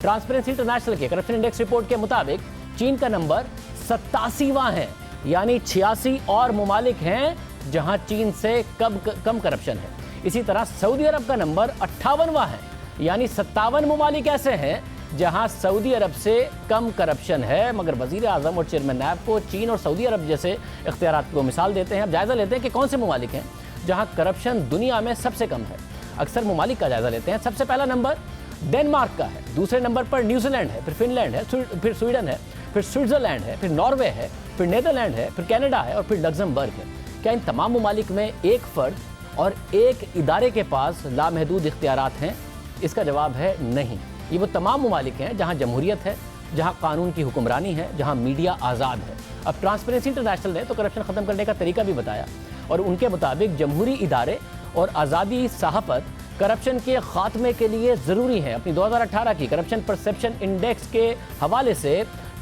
Transparency international के corruption index report के मुताबिक चीन का नंबर 87वां है, यानी 86 और मुमालिक हैं जहां चीन से कम करप्शन है। इसी तरह सऊदी अरब का नंबर 58वां है, यानी 57 मुमालिक ऐसे हैं जहां सऊदी अरब से कम करप्शन है। मगर वजीर आजम और चेयरमैन नैब को चीन और सऊदी अरब जैसे इख्तियारात को मिसाल देते हैं। अब जायजा लेते हैं कि कौन से मुमालिक हैं जहां करप्शन दुनिया में सबसे कम है। अक्सर मुमालिक का जायजा लेते हैं। सबसे पहला नंबर डेनमार्क का है, दूसरे नंबर पर न्यूजीलैंड है, फिर फिनलैंड है, फिर स्वीडन है, फिर स्विट्जरलैंड है, फिर नॉर्वे है, फिर नीदरलैंड है, फिर कनाडा है और फिर लग्जमबर्ग है। क्या इन तमाम मुमालिक में एक फर्द और एक इदारे के पास लामहदूद इख्तियारात हैं? इसका जवाब है नहीं। ये वो तमाम मुमालिक हैं जहां जमहूरियत है, जहां कानून की हुक्मरानी है, जहां मीडिया आज़ाद है। अब ट्रांसपेरेंसी इंटरनेशनल ने तो करप्शन ख़त्म करने का तरीका भी बताया और उनके मुताबिक जमहूरी इदारे और आज़ादी सहाफ़त करप्शन के ख़ात्मे के लिए ज़रूरी है। अपनी 2018 की करप्शन परसेप्शन इंडेक्स के हवाले से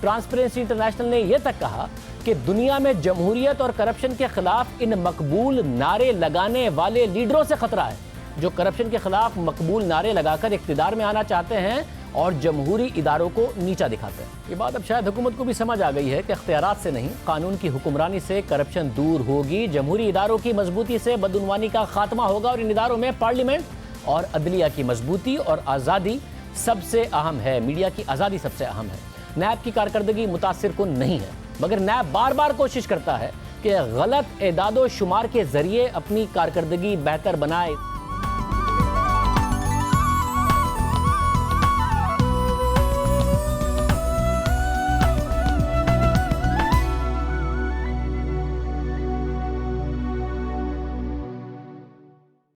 ट्रांसपेरेंसी इंटरनेशनल ने यह तक कहा कि दुनिया में जमहूरियत और करप्शन के खिलाफ इन मकबूल नारे लगाने वाले लीडरों से खतरा है, जो करप्शन के खिलाफ मकबूल नारे लगाकर इख्तिदार में आना चाहते हैं और जमहूरी इदारों को नीचा दिखाते हैं। ये बात अब शायद हुकूमत को भी समझ आ गई है कि इख्तियारात से नहीं, कानून की हुक्मरानी से करप्शन दूर होगी। जमहूरी इदारों की मजबूती से बदउनवानी का खात्मा होगा और इन इदारों में पार्लियामेंट और अदलिया की मजबूती और आज़ादी सबसे अहम है। मीडिया की आज़ादी सबसे अहम है। नैब की कारकर्दगी मुतासिर कुन नहीं है, मगर नैब बार बार कोशिश करता है कि गलत एदादो शुमार के जरिए अपनी कारकर्दगी बेहतर बनाए।